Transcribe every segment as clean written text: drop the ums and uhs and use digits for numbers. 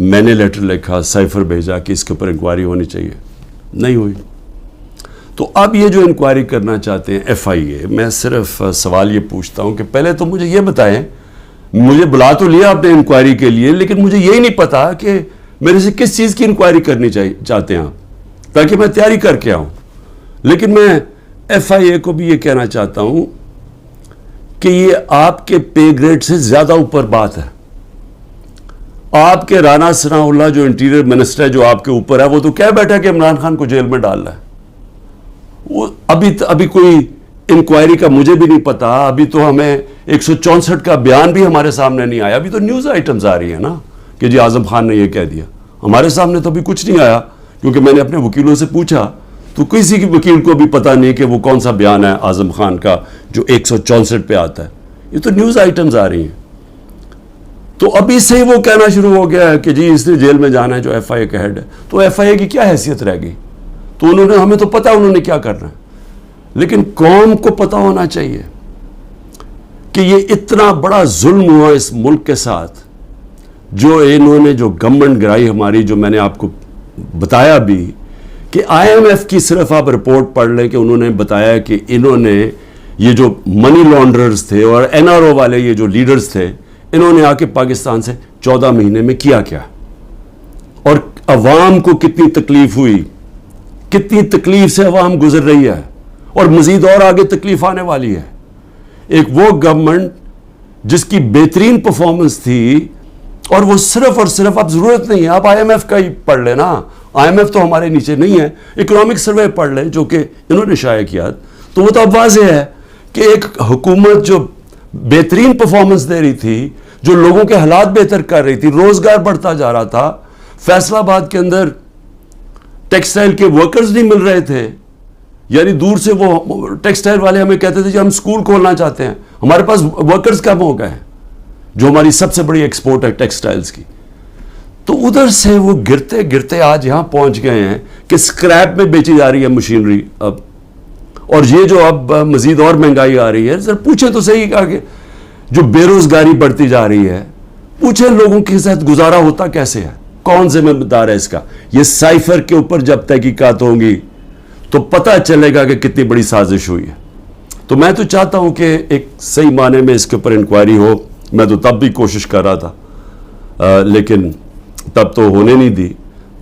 میں نے لیٹر لکھا, سائفر بھیجا کہ اس کے اوپر انکوائری ہونی چاہیے, نہیں ہوئی. تو اب یہ جو انکوائری کرنا چاہتے ہیں ایف آئی اے, میں صرف سوال یہ پوچھتا ہوں کہ پہلے تو مجھے یہ بتائیں, مجھے بلا تو لیا آپ نے انکوائری کے لیے, لیکن مجھے یہی نہیں پتا کہ میرے سے کس چیز کی انکوائری کرنی چاہتے ہیں آپ, تاکہ میں تیاری کر کے آؤں. لیکن میں ایف آئی اے کو بھی یہ کہنا چاہتا ہوں کہ یہ آپ کے پے گریڈ سے زیادہ اوپر بات ہے. آپ کے رانا ثناء اللہ جو انٹیریئر منسٹر ہے, جو آپ کے اوپر ہے, وہ تو کہہ بیٹھا کہ عمران خان کو جیل میں ڈالنا ہے. وہ ابھی کوئی انکوائری کا مجھے بھی نہیں پتا. ابھی تو ہمیں 164 کا بیان بھی ہمارے سامنے نہیں آیا. ابھی تو نیوز آئٹمز آ رہی ہیں نا کہ جی اعظم خان نے یہ کہہ دیا. ہمارے سامنے تو ابھی کچھ نہیں آیا, کیونکہ میں نے اپنے وکیلوں سے پوچھا تو کسی کی وکیل کو بھی پتا نہیں کہ وہ کون سا بیان ہے اعظم خان کا جو 164 پہ آتا ہے. یہ تو نیوز آئٹمز آ رہی ہیں. تو ابھی سے ہی وہ کہنا شروع ہو گیا ہے کہ جی اس نے جیل میں جانا ہے جو ایف آئی اے کا ہیڈ ہے. تو ایف آئی اے کی کیا حیثیت رہ گئی؟ تو ہمیں تو پتا انہوں نے کیا کرنا ہے, لیکن قوم کو پتا ہونا چاہیے کہ یہ اتنا بڑا ظلم ہوا اس ملک کے ساتھ, جو انہوں نے جو گورنمنٹ گرائی ہماری, جو میں نے آپ کو بتایا بھی کہ آئی ایم ایف کی صرف آپ رپورٹ پڑھ لیں کہ انہوں نے بتایا کہ انہوں نے یہ جو منی لانڈررز تھے اور این آر او والے یہ جو لیڈرز تھے, انہوں نے آ کے پاکستان سے 14 مہینے میں کیا اور عوام کو کتنی تکلیف ہوئی, کتنی تکلیف سے عوام گزر رہی ہے, اور مزید اور آگے تکلیف آنے والی ہے. ایک وہ گورنمنٹ جس کی بہترین پرفارمنس تھی, اور وہ صرف اور صرف, اب ضرورت نہیں ہے آپ آئی ایم ایف کا ہی پڑھ لیں نا, آئی ایم ایف تو ہمارے نیچے نہیں ہے, اکنامک سروے پڑھ لیں جو کہ انہوں نے شائع کیا, تو وہ تو اب واضح ہے کہ ایک حکومت جو بہترین پرفارمنس دے رہی تھی, جو لوگوں کے حالات بہتر کر رہی تھی, روزگار بڑھتا جا رہا تھا. فیصل آباد کے اندر ٹیکسٹائل کے ورکرز نہیں مل رہے تھے, یعنی دور سے وہ ٹیکسٹائل والے ہمیں کہتے تھے کہ ہم سکول کھولنا چاہتے ہیں, ہمارے پاس ورکرز کم ہو گئے ہیں, جو ہماری سب سے بڑی ایکسپورٹ ہے ٹیکسٹائلز کی. تو ادھر سے وہ گرتے گرتے آج یہاں پہنچ گئے ہیں کہ سکریپ میں بیچی جا رہی ہے مشینری اب, اور یہ جو اب مزید اور مہنگائی آ رہی ہے. ذرا پوچھیں تو صحیح کہا کہ جو بے روزگاری بڑھتی جا رہی ہے, پوچھیں لوگوں کے ساتھ گزارا ہوتا کیسے ہے, کون ذمہ دار ہے اس کا. یہ سائفر کے اوپر جب تحقیقات ہوں گی تو پتہ چلے گا کہ کتنی بڑی سازش ہوئی ہے. تو میں تو چاہتا ہوں کہ ایک صحیح معنی میں اس کے اوپر انکوائری ہو. میں تو تب بھی کوشش کر رہا تھا, لیکن تب تو ہونے نہیں دی.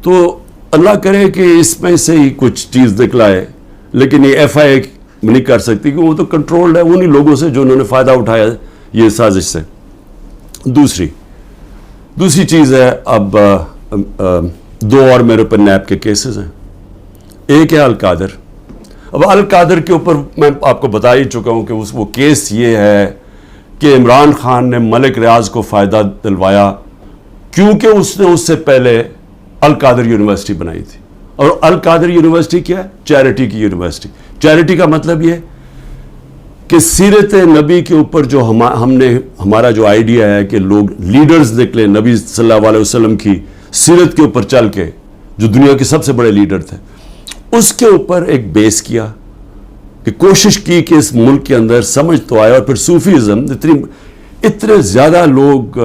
تو اللہ کرے کہ اس میں سے ہی کچھ چیز نکلائے, لیکن یہ ایف آئی اے نہیں کر سکتی, کہ وہ تو کنٹرولڈ ہے انہی لوگوں سے جو انہوں نے فائدہ اٹھایا یہ سازش سے. دوسری چیز ہے, اب 2 اور میرے اوپر نیب کے کیسز ہیں. ایک ہے القادر. اب القادر کے اوپر میں آپ کو بتا ہی چکا ہوں کہ وہ کیس یہ ہے کہ عمران خان نے ملک ریاض کو فائدہ دلوایا کیونکہ اس نے اس سے پہلے القادر یونیورسٹی بنائی تھی. اور القادر یونیورسٹی کیا ہے؟ چیریٹی کی یونیورسٹی. چیریٹی کا مطلب یہ کہ سیرت نبی کے اوپر جو ہمارا جو آئیڈیا ہے کہ لوگ لیڈرز نکلے نبی صلی اللہ علیہ وسلم کی سیرت کے اوپر چل کے, جو دنیا کے سب سے بڑے لیڈر تھے, اس کے اوپر ایک بیس کیا کہ کوشش کی کہ اس ملک کے اندر سمجھ تو آئے. اور پھر صوفیزم, اتنے زیادہ لوگ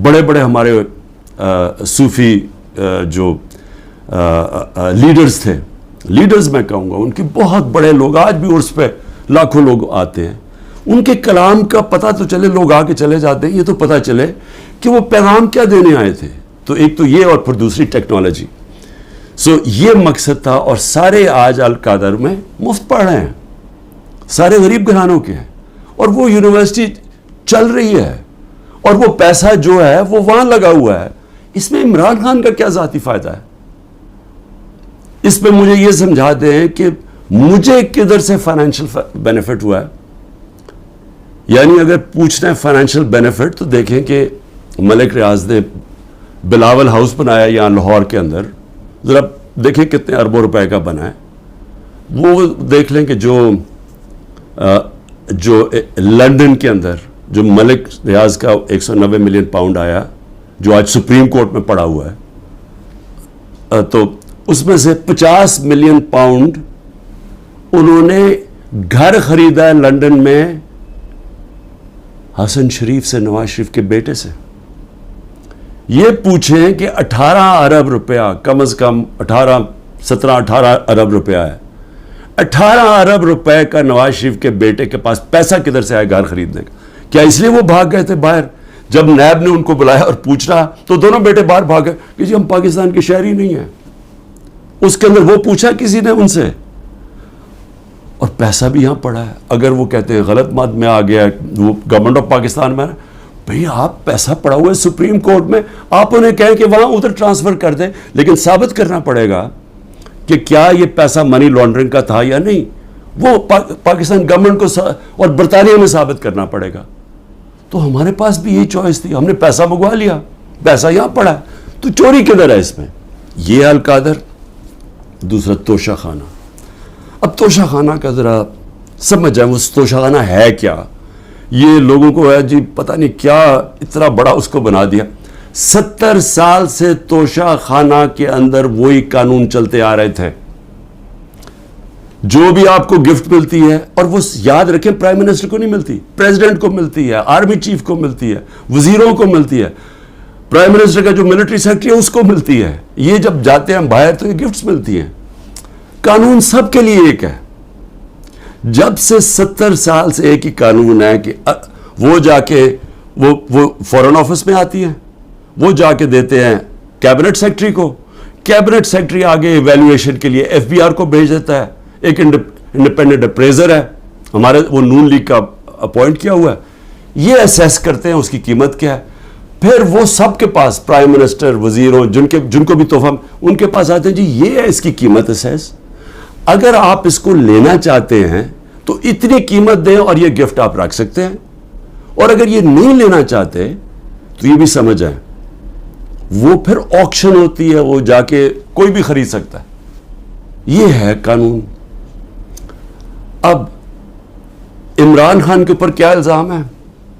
بڑے بڑے ہمارے صوفی جو لیڈرز تھے, لیڈرز میں کہوں گا, ان کے بہت بڑے لوگ آج بھی عرس پہ لاکھوں لوگ آتے ہیں, ان کے کلام کا پتہ تو چلے, لوگ آ کے چلے جاتے ہیں, یہ تو پتہ چلے کہ وہ پیغام کیا دینے آئے تھے. تو ایک تو یہ, اور پھر دوسری ٹیکنالوجی. یہ مقصد تھا, اور سارے آج القادر میں مفت پڑھ رہے ہیں, سارے غریب گھرانوں کے ہیں, اور وہ یونیورسٹی چل رہی ہے, اور وہ پیسہ جو ہے وہ وہاں لگا ہوا ہے. اس میں عمران خان کا کیا ذاتی فائدہ ہے؟ اس میں مجھے یہ سمجھا دیں کہ مجھے کدھر سے فائنینشیل بینیفٹ ہوا ہے. یعنی اگر پوچھنا ہے فائنینشیل بینیفٹ, تو دیکھیں کہ ملک ریاض نے بلاول ہاؤس بنایا یہاں لاہور کے اندر, ذرا دیکھیں کتنے اربوں روپے کا بنا ہے. وہ دیکھ لیں کہ جو لنڈن کے اندر جو ملک ریاض کا 190 ملین پاؤنڈ آیا, جو آج سپریم کورٹ میں پڑا ہوا ہے, تو اس میں سے 50 ملین پاؤنڈ انہوں نے گھر خریدا ہے لنڈن میں حسن شریف سے, نواز شریف کے بیٹے سے. یہ پوچھیں کہ 18 ارب روپیہ کم از کم 17-18 ارب روپیہ ہے. 18 ارب روپے کا نواز شریف کے بیٹے کے پاس پیسہ کدھر سے آیا گھر خریدنے کا؟ کیا اس لیے وہ بھاگ گئے تھے باہر؟ جب نیب نے ان کو بلایا اور پوچھ رہا تو دونوں بیٹے باہر بھاگ گئے کہ جی ہم پاکستان کے شہری نہیں ہیں. اس کے اندر وہ پوچھا کسی نے ان سے؟ اور پیسہ بھی یہاں پڑا ہے. اگر وہ کہتے ہیں غلط مت میں آ گیا وہ گورنمنٹ آف پاکستان میں، بھئی آپ پیسہ پڑا ہوا ہے سپریم کورٹ میں، آپ انہیں کہیں کہ وہاں ادھر ٹرانسفر کر دیں، لیکن ثابت کرنا پڑے گا کہ کیا یہ پیسہ منی لانڈرنگ کا تھا یا نہیں. وہ پاکستان گورنمنٹ کو اور برطانیہ میں ثابت کرنا پڑے گا. تو ہمارے پاس بھی یہی چوائس تھی، ہم نے پیسہ منگوا لیا، پیسہ یہاں پڑا ہے، تو چوری کدھر ہے اس میں؟ یہ القادر. دوسرا توشہ خانہ. اب توشہ خانہ کا ذرا سمجھ جائیں وہ توشہ خانہ ہے کیا. یہ لوگوں کو ہے جی پتہ نہیں کیا اتنا بڑا اس کو بنا دیا. 70 سال سے توشہ خانہ کے اندر وہی قانون چلتے آ رہے تھے. جو بھی آپ کو گفٹ ملتی ہے، اور وہ یاد رکھیں پرائم منسٹر کو نہیں ملتی، پریزیڈنٹ کو ملتی ہے، آرمی چیف کو ملتی ہے، وزیروں کو ملتی ہے، پرائم منسٹر کا جو ملٹری سیکرٹری ہے اس کو ملتی ہے. یہ جب جاتے ہیں باہر تو یہ گفٹس ملتی ہیں. قانون سب کے لیے ایک ہے. جب سے 70 سال سے ایک ہی قانون ہے کہ وہ جا کے وہ فورن آفس میں آتی ہیں، وہ جا کے دیتے ہیں کیبنٹ سیکرٹری کو، کیبنٹ سیکرٹری آگے ایویلویشن کے لیے FBR کو بھیج دیتا ہے. ایک انڈیپینڈنٹ اپریزر ہے ہمارے، وہ نون لیگ کا اپوائنٹ کیا ہوا ہے، یہ اسیس کرتے ہیں اس کی قیمت کیا ہے. پھر وہ سب کے پاس پرائم منسٹر، وزیروں، جن کو بھی تحفہ ان کے پاس آتے ہیں جی یہ ہے اس کی قیمت اسیس. اگر آپ اس کو لینا چاہتے ہیں تو اتنی قیمت دیں اور یہ گفٹ آپ رکھ سکتے ہیں. اور اگر یہ نہیں لینا چاہتے تو یہ بھی سمجھ جائیں وہ پھر آکشن ہوتی ہے، وہ جا کے کوئی بھی خرید سکتا ہے. یہ ہے قانون. اب عمران خان کے اوپر کیا الزام ہے؟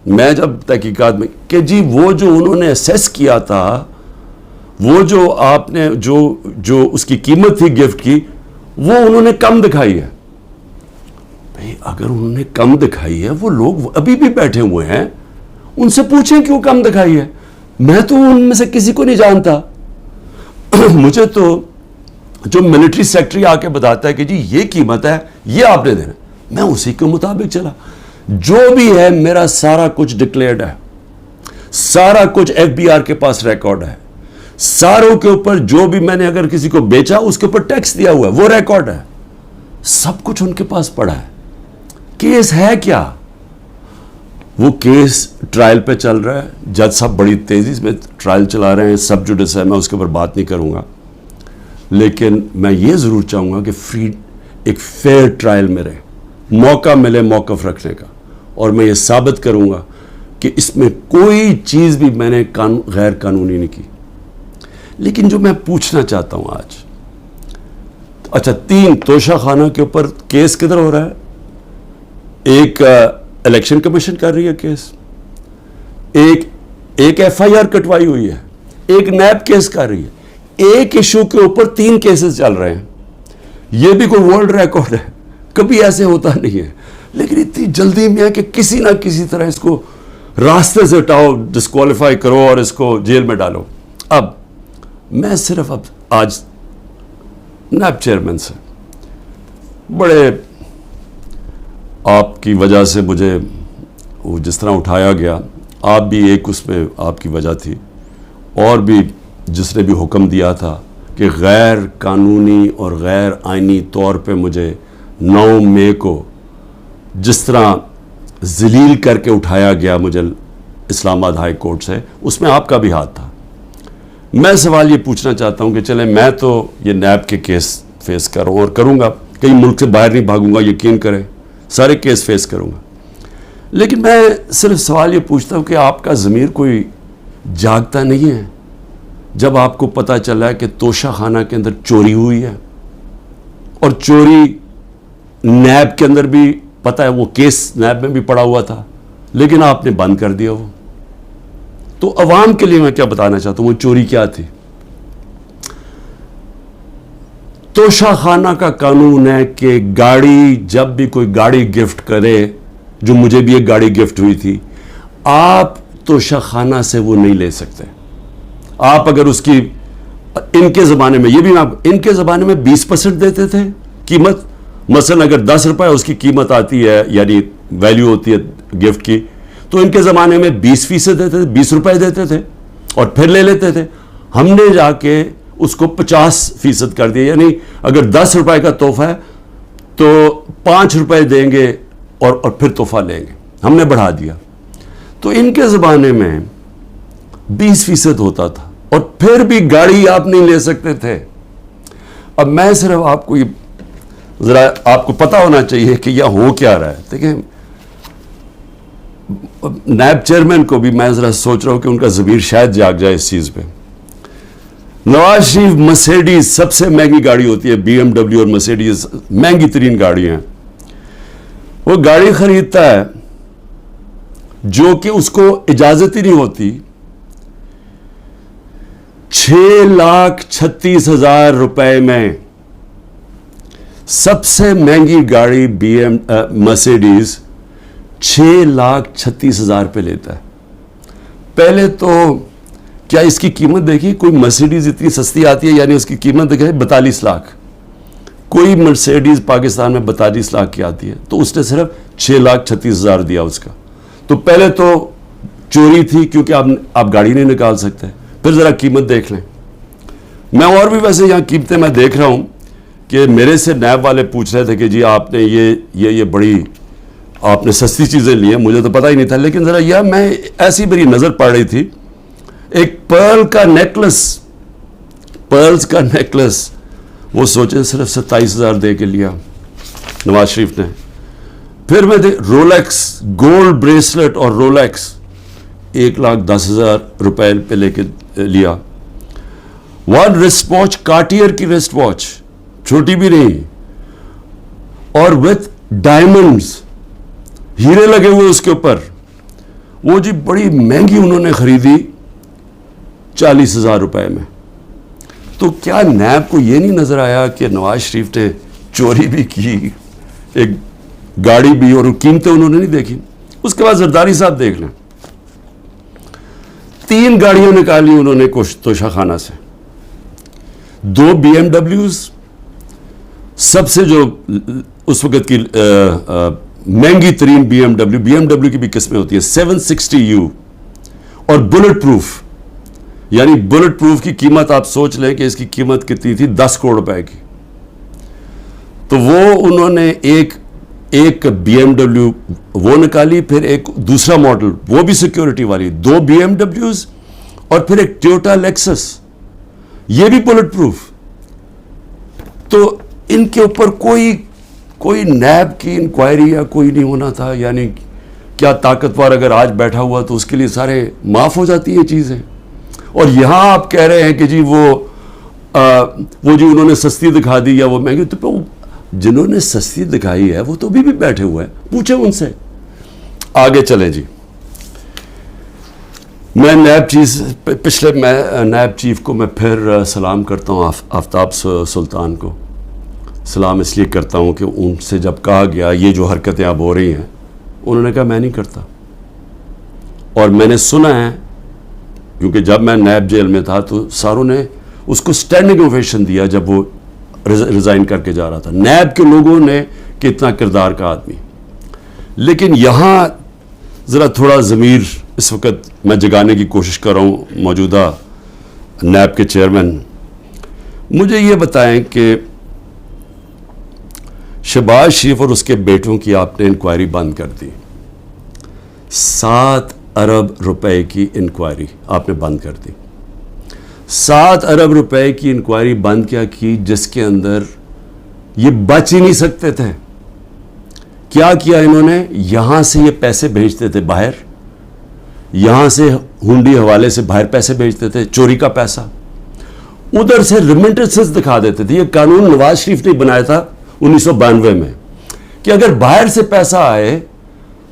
میں جب تحقیقات میں کہ جی وہ جو انہوں نے اسیس کیا تھا، وہ جو آپ نے جو اس کی قیمت تھی گفٹ کی، وہ انہوں نے کم دکھائی ہے. بھئی اگر انہوں نے کم دکھائی ہے، وہ لوگ ابھی بھی بیٹھے ہوئے ہیں، ان سے پوچھیں کیوں کم دکھائی ہے. میں تو ان میں سے کسی کو نہیں جانتا. مجھے تو جو ملٹری سیکرٹری آ کے بتاتا ہے کہ جی یہ قیمت ہے، یہ آپ نے دینا، میں اسی کے مطابق چلا. جو بھی ہے میرا سارا کچھ ڈکلیئرڈ ہے، سارا کچھ FBR کے پاس ریکارڈ ہے، ساروں کے اوپر جو بھی میں نے اگر کسی کو بیچا اس کے اوپر ٹیکس دیا ہوا ہے وہ ریکارڈ ہے، سب کچھ ان کے پاس پڑا ہے. کیس ہے کیا؟ وہ کیس ٹرائل پہ چل رہا ہے. جج صاحب بڑی تیزی میں ٹرائل چلا رہے ہیں، سب جوڈس ہے، میں اس کے اوپر بات نہیں کروں گا. لیکن میں یہ ضرور چاہوں گا کہ ایک فیئر ٹرائل میں رہے، موقع ملے موقف رکھنے کا، اور میں یہ ثابت کروں گا کہ اس میں کوئی چیز بھی میں نے غیر قانونی نہیں کی. لیکن جو میں پوچھنا چاہتا ہوں آج، اچھا 3 توشہ خانہ کے اوپر کیس کدھر ہو رہا ہے؟ ایک الیکشن کمیشن کر رہی ہے کیس، ایک FIR کٹوائی ہوئی ہے، ایک نیب کیس کر رہی ہے. ایک ایشو کے اوپر 3 کیسز چل رہے ہیں. یہ بھی کوئی ورلڈ ریکارڈ ہے، کبھی ایسے ہوتا نہیں ہے. لیکن اتنی جلدی میں ہے کہ کسی نہ کسی طرح اس کو راستے سے ہٹاؤ، ڈسکوالیفائی کرو اور اس کو جیل میں ڈالو. اب میں صرف آج نیب چیئرمین سے بڑے آپ کی وجہ سے مجھے وہ جس طرح اٹھایا گیا، آپ بھی ایک اس میں آپ کی وجہ تھی، اور بھی جس نے بھی حکم دیا تھا کہ غیر قانونی اور غیر آئینی طور پہ مجھے 9 مئی کو جس طرح ذلیل کر کے اٹھایا گیا مجھے اسلام آباد ہائی کورٹ سے، اس میں آپ کا بھی ہاتھ تھا. میں سوال یہ پوچھنا چاہتا ہوں کہ چلیں میں تو یہ نیب کے کیس فیس کر رہا ہوں اور کروں گا، کہیں ملک سے باہر نہیں بھاگوں گا، یقین کریں سارے کیس فیس کروں گا. لیکن میں صرف سوال یہ پوچھتا ہوں کہ آپ کا ضمیر کوئی جاگتا نہیں ہے جب آپ کو پتہ چلا ہے کہ توشہ خانہ کے اندر چوری ہوئی ہے، اور چوری نیب کے اندر بھی پتہ ہے، وہ کیس نیب میں بھی پڑا ہوا تھا، لیکن آپ نے بند کر دیا وہ. تو عوام کے لیے میں کیا بتانا چاہتا ہوں، وہ چوری کیا تھی؟ توشہ خانہ کا قانون ہے کہ گاڑی، جب بھی کوئی گاڑی گفٹ کرے، جو مجھے بھی ایک گاڑی گفٹ ہوئی تھی، آپ توشہ خانہ سے وہ نہیں لے سکتے. آپ اگر اس کی ان کے زمانے میں یہ بھی ان کے زمانے میں 20% دیتے تھے قیمت. مثلا اگر 10 روپے اس کی قیمت آتی ہے یعنی ویلیو ہوتی ہے گفٹ کی, تو ان کے زمانے میں 20% دیتے تھے, 20 روپے دیتے تھے اور پھر لے لیتے تھے. ہم نے جا کے اس کو 50% کر دیا, یعنی اگر 10 روپے کا تحفہ ہے تو 5 روپے دیں گے اور پھر تحفہ لیں گے. ہم نے بڑھا دیا. تو ان کے زمانے میں 20% ہوتا تھا اور پھر بھی گاڑی آپ نہیں لے سکتے تھے. اب میں صرف آپ کو یہ ذرا آپ کو پتا ہونا چاہیے کہ یہ ہو کیا رہا ہے. دیکھیں نیب چیئرمین کو بھی میں ذرا سوچ رہا ہوں کہ ان کا ضمیر شاید جاگ جائے اس چیز پہ. نواز شریف مرسیڈیز سب سے مہنگی گاڑی ہوتی ہے, بی ایم ڈبلیو اور مرسیڈیز مہنگی ترین گاڑیاں ہیں. وہ گاڑی خریدتا ہے جو کہ اس کو اجازت ہی نہیں ہوتی. 6,36,000 روپے میں سب سے مہنگی گاڑی مرسیڈیز 6,36,000 پہ لیتا ہے. پہلے تو کیا اس کی قیمت دیکھی, کوئی مرسیڈیز اتنی سستی آتی ہے, یعنی اس کی قیمت دیکھیں 42 لاکھ. کوئی مرسیڈیز پاکستان میں 42 لاکھ کی آتی ہے, تو اس نے صرف 6,36,000 دیا اس کا. تو پہلے تو چوری تھی کیونکہ آپ گاڑی نہیں نکال سکتے. پھر ذرا قیمت دیکھ لیں. میں اور بھی ویسے یہاں قیمتیں میں دیکھ رہا ہوں کہ میرے سے نیب والے پوچھ رہے تھے کہ جی آپ نے یہ بڑی آپ نے سستی چیزیں لی ہیں, مجھے تو پتہ ہی نہیں تھا. لیکن ذرا یہ میں ایسی میری نظر پڑ رہی تھی, ایک پرل کا نیکلس وہ سوچیں صرف 27,000 دے کے لیا نواز شریف نے. پھر میں رولیکس گولڈ بریسلٹ اور رولیکس 1,10,000 روپے پہ لے کے لیا. ون رسٹ واچ کارٹیئر کی رسٹ واچ, چھوٹی بھی نہیں, اور وتھ ڈائمنڈز, ہیرے لگے ہوئے اس کے اوپر, وہ جی بڑی مہنگی انہوں نے خریدی 40,000 روپے میں. تو کیا نیب کو یہ نہیں نظر آیا کہ نواز شریف نے چوری بھی کی, ایک گاڑی بھی, اور قیمتیں انہوں نے نہیں دیکھی. اس کے بعد زرداری صاحب دیکھ لیں, 3 گاڑیاں نکالی انہوں نے توشہ خانہ سے, 2 بی ایم ڈبلیوز, سب سے جو اس وقت کی مہنگی ترین بی ایم ڈبلیو کی بھی قسمیں ہوتی ہیں 760U, اور بلٹ پروف, یعنی بلٹ پروف کی قیمت آپ سوچ لیں کہ اس کی قیمت کتنی تھی, 10 کروڑ روپے کی. تو وہ انہوں نے ایک بی ایم ڈبلیو وہ نکالی, پھر ایک دوسرا ماڈل وہ بھی سیکیورٹی والی, 2 بی ایم ڈبلیوز, اور پھر ایک ٹویوٹا لیکسس, یہ بھی بلٹ پروف. تو ان کے اوپر کوئی نیب کی انکوائری یا کوئی نہیں ہونا تھا. یعنی کیا طاقتور اگر آج بیٹھا ہوا تو اس کے لیے سارے معاف ہو جاتی ہیں چیزیں. اور یہاں آپ کہہ رہے ہیں کہ جی وہ جی انہوں نے سستی دکھا دی یا وہ مہنگی. تو جنہوں نے سستی دکھائی ہے وہ تو بھی بیٹھے ہوئے ہیں, پوچھیں ان سے. آگے چلیں جی. میں نیب چیف کو میں پھر سلام کرتا ہوں, آفتاب سلطان کو سلام اس لیے کرتا ہوں کہ ان سے جب کہا گیا یہ جو حرکتیں اب ہو رہی ہیں, انہوں نے کہا میں نہیں کرتا. اور میں نے سنا ہے, کیونکہ جب میں نیب جیل میں تھا تو ساروں نے اس کو اسٹینڈنگ اوویشن دیا جب وہ ریزائن کر کے جا رہا تھا. نیب کے لوگوں نے کہ اتنا کردار کا آدمی. لیکن یہاں ذرا تھوڑا ضمیر اس وقت میں جگانے کی کوشش کر رہا ہوں. موجودہ نیب کے چیئرمین مجھے یہ بتائیں کہ شہباز شریف اور اس کے بیٹوں کی آپ نے انکوائری بند کر دی. 7 ارب روپے کی انکوائری آپ نے بند کر دی. 7 ارب روپے کی انکوائری بند کیا کی, جس کے اندر یہ بچ ہی نہیں سکتے تھے. کیا کیا انہوں نے, یہاں سے یہ پیسے بھیجتے تھے باہر, یہاں سے ہنڈی حوالے سے باہر پیسے بھیجتے تھے, چوری کا پیسہ, ادھر سے ریمٹنسز دکھا دیتے تھے. یہ قانون نواز شریف نے بنایا تھا 1992 میں کہ اگر باہر سے پیسہ آئے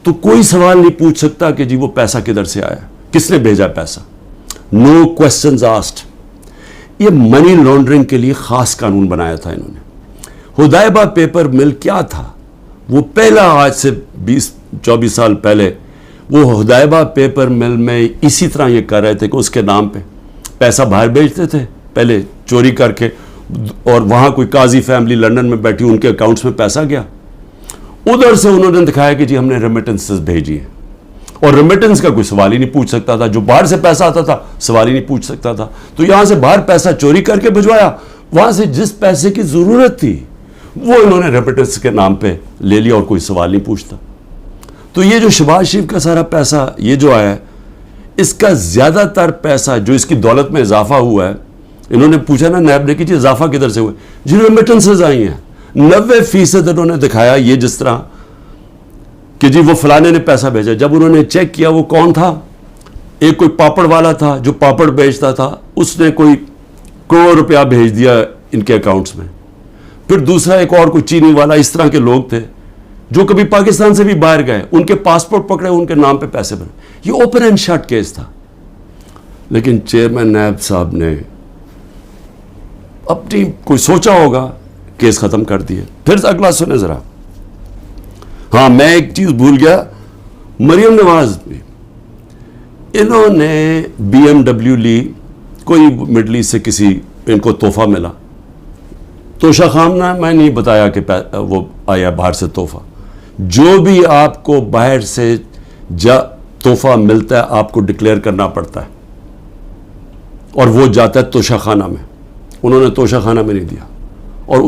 تو کوئی سوال نہیں پوچھ سکتا کہ جی وہ پیسہ کدھر سے آیا, کس نے بھیجا پیسہ, نو کوسچنز آسکڈ. یہ منی لانڈرنگ کے لیے خاص قانون بنایا تھا انہوں نے. ہدایبہ پیپر مل کیا تھا, وہ پہلا آج سے 20-24 سال پہلے وہ ہدایبہ پیپر مل میں اسی طرح یہ کر رہے تھے کہ اس کے نام پہ پیسہ باہر بھیجتے تھے پہلے چوری کر کے, اور وہاں کوئی قاضی فیملی لندن میں بیٹھی, ان کے اکاؤنٹس میں پیسہ گیا. ادھر سے انہوں نے دکھایا کہ جی ہم نے ریمیٹنسز بھیجی ہیں, اور ریمیٹنس کا کوئی سوال ہی نہیں پوچھ سکتا تھا. جو باہر سے پیسہ آتا تھا سوال ہی نہیں پوچھ سکتا تھا. تو یہاں سے باہر پیسہ چوری کر کے بھجوایا, وہاں سے جس پیسے کی ضرورت تھی وہ انہوں نے ریمیٹنس کے نام پہ لے لیا, اور کوئی سوال نہیں پوچھتا. تو یہ جو شہباز شریف کا سارا پیسہ یہ جو آیا ہے, اس کا زیادہ تر پیسہ جو اس کی دولت میں اضافہ ہوا ہے, انہوں نے پوچھا نا نیب نے کہ جی اضافہ کدھر سے ہوئے, جی ریمیٹنسز آئی ہیں. 90% انہوں نے دکھایا یہ جس طرح کہ جی وہ فلانے نے پیسہ بھیجا. جب انہوں نے چیک کیا وہ کون تھا, ایک کوئی پاپڑ والا تھا جو پاپڑ بیچتا تھا, اس نے کوئی کروڑ روپیہ بھیج دیا ان کے اکاؤنٹس میں. پھر دوسرا ایک اور کوئی چینی والا, اس طرح کے لوگ تھے جو کبھی پاکستان سے بھی باہر گئے, ان کے پاسپورٹ پکڑے, ان کے نام پہ پیسے بنے. یہ اوپن اینڈ شٹ کیس تھا. لیکن چیئرمین نیب صاحب نے اپنی کوئی سوچا ہوگا, کیس ختم کر دیے. پھر اگلا سنیں ذرا. ہاں میں ایک چیز بھول گیا, مریم نواز بھی, انہوں نے BMW لی, کوئی مڈل ایسٹ سے کسی ان کو تحفہ ملا. توشہ خامنہ میں نہیں بتایا کہ وہ آیا باہر سے تحفہ. جو بھی آپ کو باہر سے تحفہ ملتا ہے آپ کو ڈکلیئر کرنا پڑتا ہے, اور وہ جاتا ہے توشہ خانہ میں. انہوں نے توشہ خانہ میں نہیں دیا, اور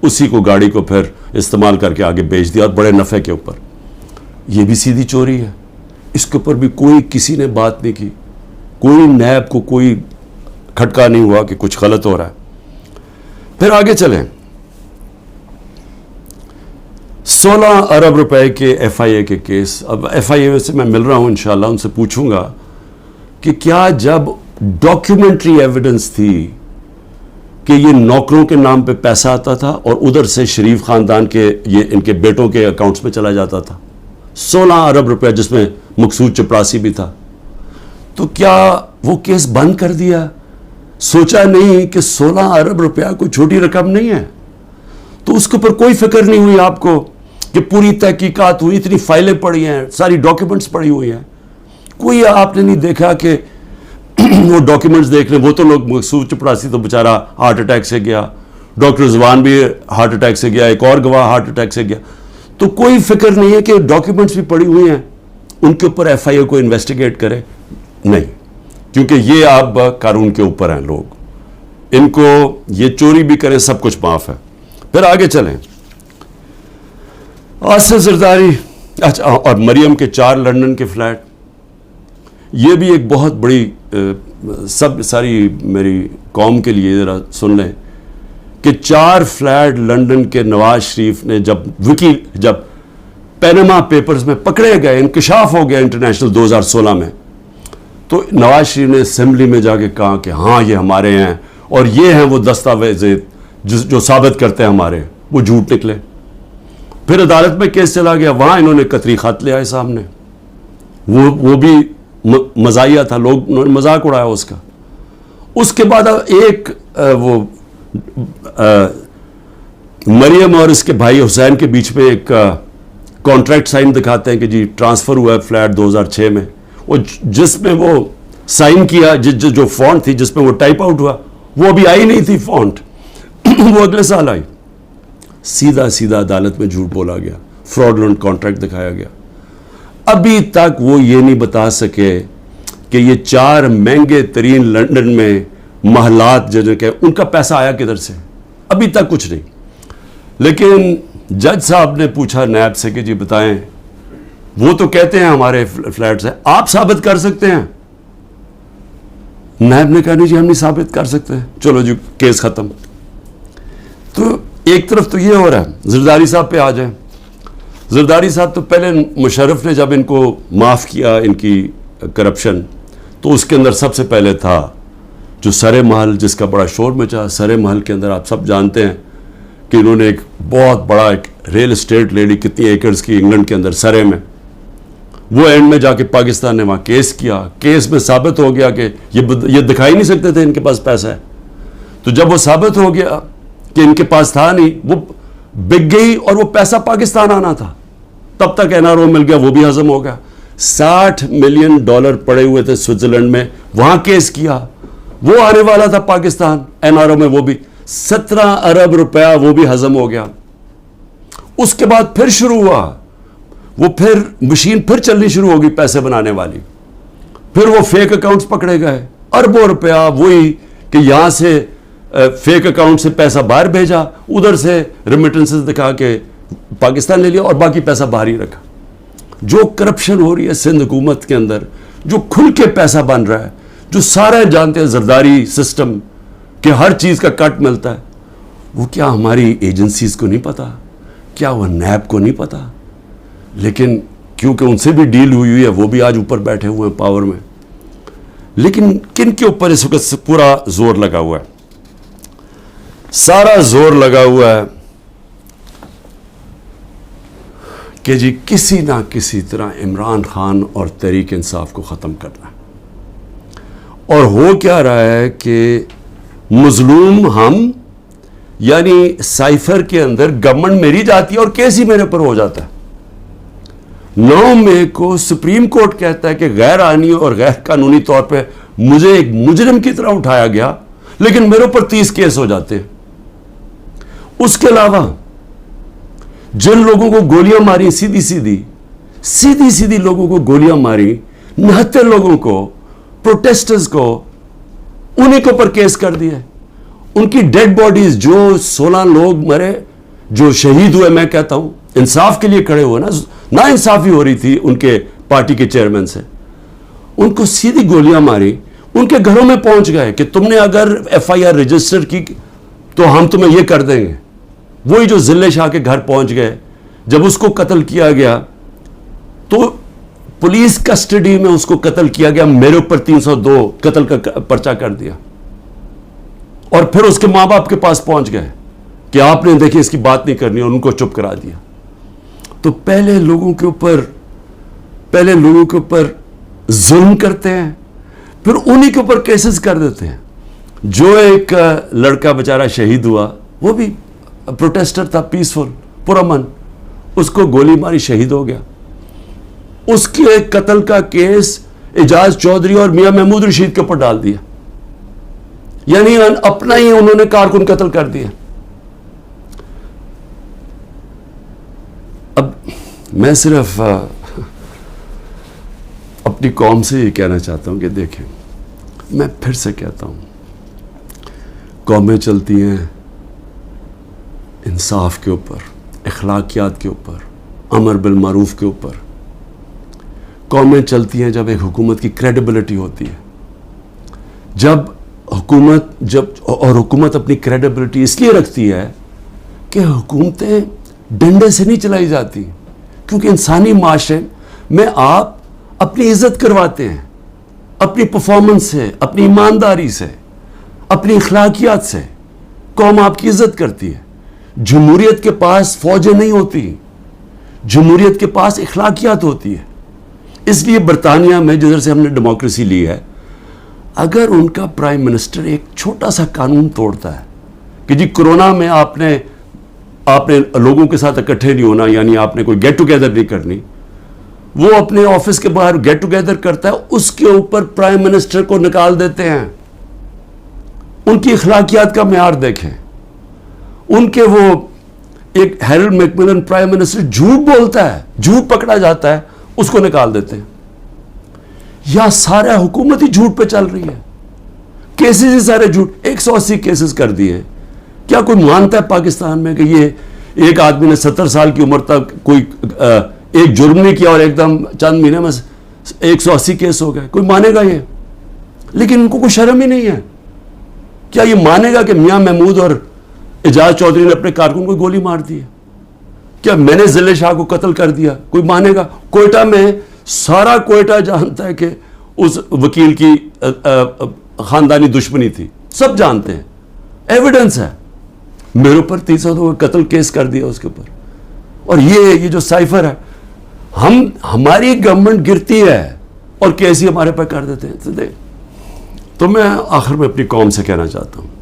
اسی کو گاڑی کو پھر استعمال کر کے آگے بیچ دیا, اور بڑے نفع کے اوپر. یہ بھی سیدھی چوری ہے. اس کے اوپر بھی کوئی کسی نے بات نہیں کی, کوئی نیب کو کوئی کھٹکا نہیں ہوا کہ کچھ غلط ہو رہا ہے. پھر آگے چلیں. 16 ارب روپے کے FIA کے کیس. اب FIA سے میں مل رہا ہوں, انشاءاللہ ان سے پوچھوں گا کہ کیا جب ڈاکیومنٹری ایویڈنس تھی کہ یہ نوکروں کے نام پہ پیسہ آتا تھا اور ادھر سے شریف خاندان کے یہ ان کے بیٹوں کے اکاؤنٹس میں چلا جاتا تھا 16 ارب روپے, جس میں مقصود چپراسی بھی تھا, تو کیا وہ کیس بند کر دیا؟ سوچا نہیں کہ 16 ارب روپیہ کوئی چھوٹی رقم نہیں ہے. تو اس کے اوپر کوئی فکر نہیں ہوئی آپ کو کہ پوری تحقیقات ہوئی, اتنی فائلیں پڑی ہیں, ساری ڈاکیومنٹس پڑی ہوئی ہیں, کوئی آپ نے نہیں دیکھا کہ وہ ڈاکیومنٹس دیکھ لیں. وہ تو لوگ, مقصود چپراسی تو بیچارہ ہارٹ اٹیک سے گیا, ڈاکٹر زوان بھی ہارٹ اٹیک سے گیا, ایک اور گواہ ہارٹ اٹیک سے گیا. تو کوئی فکر نہیں ہے کہ ڈاکیومنٹس بھی پڑی ہوئی ہیں, ان کے اوپر FIA کو انویسٹیگیٹ کرے. نہیں, کیونکہ یہ آپ قانون کے اوپر ہیں لوگ, ان کو یہ چوری بھی کریں سب کچھ معاف ہے. پھر آگے چلیں. آصف زرداری, اچھا, اور مریم کے 4 لندن کے فلیٹ. یہ بھی ایک بہت بڑی ساری میری قوم کے لیے ذرا سن لیں کہ 4 فلیٹ لندن کے نواز شریف نے جب پینما پیپرز میں پکڑے گئے, انکشاف ہو گیا انٹرنیشنل 2016 میں, تو نواز شریف نے اسمبلی میں جا کے کہا کہ ہاں یہ ہمارے ہیں, اور یہ ہیں وہ دستاویز جو ثابت کرتے ہیں ہمارے, وہ جھوٹ نکلے. پھر عدالت میں کیس چلا گیا, وہاں انہوں نے قطری خط لے آئے سامنے, وہ بھی مزاحیہ تھا, انہوں نے مذاق اڑایا اس کا. اس کے بعد ایک وہ مریم اور اس کے بھائی حسین کے بیچ میں ایک کانٹریکٹ سائن دکھاتے ہیں کہ جی ٹرانسفر ہوا ہے فلیٹ 2006 میں, اور جس میں وہ سائن کیا, جو فونٹ تھی جس میں وہ ٹائپ آؤٹ ہوا, وہ ابھی آئی نہیں تھی فونٹ, وہ اگلے سال آئی. سیدھا عدالت میں جھوٹ بولا گیا, فراڈلنٹ کانٹریکٹ دکھایا گیا. ابھی تک وہ یہ نہیں بتا سکے کہ یہ 4 مہنگے ترین لندن میں محلات کہ ان کا پیسہ آیا کدھر سے, ابھی تک کچھ نہیں. لیکن جج صاحب نے پوچھا نیب سے کہ جی بتائیں, وہ تو کہتے ہیں ہمارے فلیٹس ہیں, آپ ثابت کر سکتے ہیں؟ نیب نے کہا نہیں جی ہم نہیں ثابت کر سکتے. چلو جی کیس ختم. تو ایک طرف تو یہ ہو رہا ہے. زرداری صاحب پہ آ جائیں. زرداری صاحب تو پہلے مشرف نے جب ان کو معاف کیا ان کی کرپشن, تو اس کے اندر سب سے پہلے تھا جو سرے محل, جس کا بڑا شور مچا. سرے محل کے اندر آپ سب جانتے ہیں کہ انہوں نے ایک بہت بڑا ایک ریل اسٹیٹ لے لی, کتنی ایکڑز کی, انگلینڈ کے اندر سرے میں. وہ اینڈ میں جا کے پاکستان نے وہاں کیس کیا. کیس میں ثابت ہو گیا کہ یہ دکھائی نہیں سکتے تھے ان کے پاس پیسہ ہے. تو جب وہ ثابت ہو گیا کہ ان کے پاس تھا نہیں, وہ بک گئی, اور وہ پیسہ پاکستان آنا تھا. تب تک NRO مل گیا, وہ بھی ہضم ہو گیا. $60 ملین پڑے ہوئے تھے سوئٹزرلینڈ میں, وہاں کیس کیا. وہ آنے والا تھا پاکستان NRO میں، وہ بھی 17 ارب روپیہ وہ بھی ہضم ہو گیا. اس کے بعد پھر شروع ہوا، وہ پھر مشین پھر چلنی شروع ہوگی پیسے بنانے والی. پھر وہ فیک اکاؤنٹس پکڑے گئے، اربوں روپیہ وہی کہ یہاں سے فیک اکاؤنٹ سے پیسہ باہر بھیجا، ادھر سے ریمیٹنسز دکھا کے پاکستان لے لیا اور باقی پیسہ باہر ہی رکھا. جو کرپشن ہو رہی ہے سندھ حکومت کے اندر، جو کھل کے پیسہ بن رہا ہے، جو سارے جانتے ہیں زرداری سسٹم کہ ہر چیز کا کٹ ملتا ہے، وہ کیا ہماری ایجنسیز کو نہیں پتا؟ کیا وہ نیب کو نہیں پتا؟ لیکن کیونکہ ان سے بھی ڈیل ہوئی ہے، وہ بھی آج اوپر بیٹھے ہوئے ہیں پاور میں. لیکن کن کے اوپر اس وقت پورا زور لگا ہوا ہے؟ سارا زور لگا ہوا ہے کہ جی کسی نہ کسی طرح عمران خان اور تحریک انصاف کو ختم کرنا ہے. اور ہو کیا رہا ہے کہ مظلوم ہم، یعنی سائفر کے اندر گورنمنٹ میری جاتی ہے اور کیس ہی میرے پر ہو جاتا ہے. 9 مئی کو سپریم کورٹ کہتا ہے کہ غیر آئینی اور غیر قانونی طور پہ مجھے ایک مجرم کی طرح اٹھایا گیا، لیکن میرے اوپر 30 کیس ہو جاتے ہیں. اس کے علاوہ جن لوگوں کو گولیاں ماری سیدھی سیدھی لوگوں کو گولیاں ماری، 69 لوگوں کو، پروٹیسٹرز کو، انہیں کے اوپر کیس کر دیا. ان کی ڈیڈ باڈیز، جو 16 لوگ مرے، جو شہید ہوئے، میں کہتا ہوں انصاف کے لیے کھڑے ہوئے نا انصافی ہو رہی تھی ان کے پارٹی کے چیئرمین سے، ان کو سیدھی گولیاں ماری. ان کے گھروں میں پہنچ گئے کہ تم نے اگر FIR رجسٹر کی تو ہم تمہیں یہ کر دیں گے. وہی جو ضلع شاہ کے گھر پہنچ گئے، جب اس کو قتل کیا گیا تو پولیس کسٹڈی میں اس کو قتل کیا گیا، میرے اوپر 302 قتل کا پرچہ کر دیا. اور پھر اس کے ماں باپ کے پاس پہنچ گئے کہ آپ نے دیکھیں اس کی بات نہیں کرنی، اور ان کو چپ کرا دیا. تو پہلے لوگوں کے اوپر ظلم کرتے ہیں، پھر انہی کے اوپر کیسز کر دیتے ہیں. جو ایک لڑکا بیچارہ شہید ہوا، وہ بھی پروٹیسٹر تھا، پیسفل، پرامن، اس کو گولی ماری، شہید ہو گیا. اس کے قتل کا کیس اعجاز چودھری اور میاں محمود رشید کے اوپر ڈال دیا. یعنی اپنا ہی انہوں نے کارکن قتل کر دیا. اب میں صرف اپنی قوم سے یہ کہنا چاہتا ہوں کہ دیکھیں، میں پھر سے کہتا ہوں، قومیں چلتی ہیں انصاف کے اوپر، اخلاقیات کے اوپر، امر بالمعروف کے اوپر. قومیں چلتی ہیں جب ایک حکومت کی کریڈیبلٹی ہوتی ہے. جب حکومت اپنی کریڈیبلٹی اس لیے رکھتی ہے کہ حکومتیں ڈنڈے سے نہیں چلائی جاتی، کیونکہ انسانی معاشرے میں آپ اپنی عزت کرواتے ہیں، اپنی پرفارمنس سے، اپنی ایمانداری سے، اپنی اخلاقیات سے قوم آپ کی عزت کرتی ہے. جمہوریت کے پاس فوجیں نہیں ہوتی، جمہوریت کے پاس اخلاقیات ہوتی ہے. اس لیے برطانیہ میں جدھر سے ہم نے ڈیموکریسی لی ہے، اگر ان کا پرائم منسٹر ایک چھوٹا سا قانون توڑتا ہے کہ جی کرونا میں آپ نے لوگوں کے ساتھ اکٹھے نہیں ہونا، یعنی آپ نے کوئی گیٹ ٹوگیدر نہیں کرنی، وہ اپنے آفس کے باہر گیٹ ٹوگیدر کرتا ہے، اس کے اوپر پرائم منسٹر کو نکال دیتے ہیں. ان کی اخلاقیات کا معیار دیکھیں. ان کے وہ ایک ہیرلڈ میکملن پرائم منسٹر جھوٹ بولتا ہے، جھوٹ پکڑا جاتا ہے، اس کو نکال دیتے ہیں. یا سارا حکومت ہی جھوٹ پہ چل رہی ہے، کیسز ہی سارے جھوٹ. 180 کیسز کر دیے. کیا کوئی مانتا ہے پاکستان میں کہ یہ ایک آدمی نے 70 سال کی عمر تک کوئی ایک جرم نہیں کیا اور ایک دم چند مہینے میں 180 کیس ہو گئے؟ کوئی مانے گا یہ؟ لیکن ان کو کوئی شرم ہی نہیں ہے. کیا یہ مانے گا کہ میاں محمود اور اعجاز چودھری نے اپنے کارکن کو گولی مار دی ہے؟ کیا میں نے ضلع شاہ کو قتل کر دیا؟ کوئی مانے گا؟ کوئٹہ میں سارا کوئٹہ جانتا ہے کہ اس وکیل کی خاندانی دشمنی تھی، سب جانتے ہیں، ایویڈنس ہے. میرے اوپر 302 قتل کیس کر دیا اس کے اوپر. اور یہ جو سائفر ہے، ہماری گورنمنٹ گرتی ہے اور کیس ہی ہمارے پہ کر دیتے ہیں. تو میں آخر میں اپنی قوم سے کہنا چاہتا ہوں،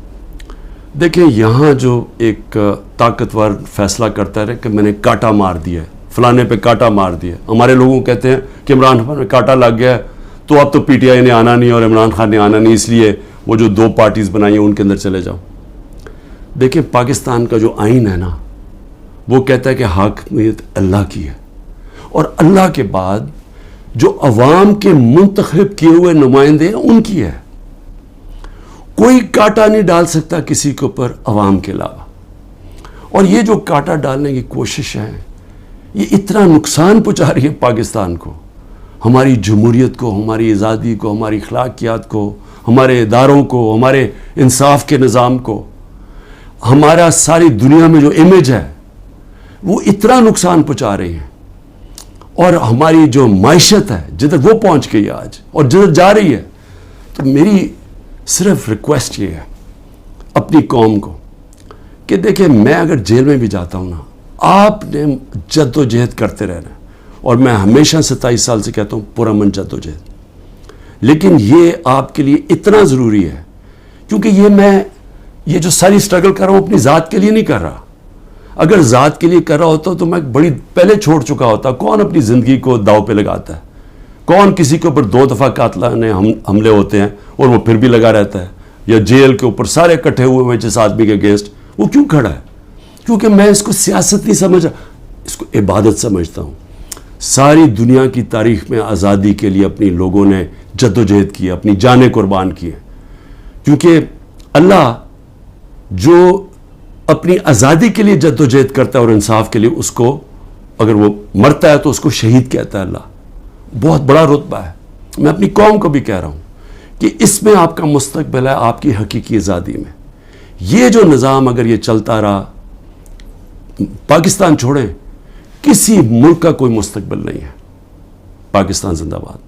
دیکھیں یہاں جو ایک طاقتور فیصلہ کرتا ہے کہ میں نے کاٹا مار دیا ہے، فلانے پہ کاٹا مار دیا. ہمارے لوگوں کہتے ہیں کہ عمران خان میں کاٹا لگ گیا ہے تو اب تو PTI نے آنا نہیں اور عمران خان نے آنا نہیں، اس لیے وہ جو 2 پارٹیز بنائی ہیں ان کے اندر چلے جاؤ. دیکھیں پاکستان کا جو آئین ہے نا وہ کہتا ہے کہ حاکمیت اللہ کی ہے اور اللہ کے بعد جو عوام کے منتخب کیے ہوئے نمائندے ہیں ان کی ہے. کوئی کانٹا نہیں ڈال سکتا کسی کے اوپر عوام کے علاوہ. اور یہ جو کانٹا ڈالنے کی کوشش ہے یہ اتنا نقصان پہنچا رہی ہے پاکستان کو، ہماری جمہوریت کو، ہماری آزادی کو، ہماری اخلاقیات کو، ہمارے اداروں کو، ہمارے انصاف کے نظام کو، ہمارا ساری دنیا میں جو امیج ہے وہ اتنا نقصان پہنچا رہی ہیں. اور ہماری جو معیشت ہے جدھر وہ پہنچ گئی آج اور جدھر جا رہی ہے. تو میری صرف ریکویسٹ یہ ہے اپنی قوم کو کہ دیکھیں میں اگر جیل میں بھی جاتا ہوں نا آپ نے جد و جہد کرتے رہنا ہے. اور میں ہمیشہ 27 سال سے کہتا ہوں پرامن جد و جہد. لیکن یہ آپ کے لیے اتنا ضروری ہے کیونکہ یہ جو ساری سٹرگل کر رہا ہوں اپنی ذات کے لیے نہیں کر رہا. اگر ذات کے لیے کر رہا ہوتا تو میں بڑی پہلے چھوڑ چکا ہوتا. کون اپنی زندگی کو داؤ پہ لگاتا ہے؟ کون کسی کے اوپر 2 دفعہ قاتلانہ حملے ہوتے ہیں اور وہ پھر بھی لگا رہتا ہے؟ یا جیل کے اوپر سارے اکٹھے ہوئے ہیں جس آدمی کے اگینسٹ، وہ کیوں کھڑا ہے؟ کیونکہ میں اس کو سیاست نہیں سمجھ رہا، اس کو عبادت سمجھتا ہوں. ساری دنیا کی تاریخ میں آزادی کے لیے اپنی لوگوں نے جد و جہد کی، اپنی جانیں قربان کی ہیں. کیونکہ اللہ جو اپنی آزادی کے لیے جد و جہد کرتا ہے اور انصاف کے لیے، اس کو اگر وہ مرتا ہے تو اس کو شہید کہتا ہے. اللہ بہت بڑا رتبہ ہے. میں اپنی قوم کو بھی کہہ رہا ہوں کہ اس میں آپ کا مستقبل ہے، آپ کی حقیقی آزادی میں. یہ جو نظام اگر یہ چلتا رہا، پاکستان چھوڑیں، کسی ملک کا کوئی مستقبل نہیں ہے. پاکستان زندہ باد.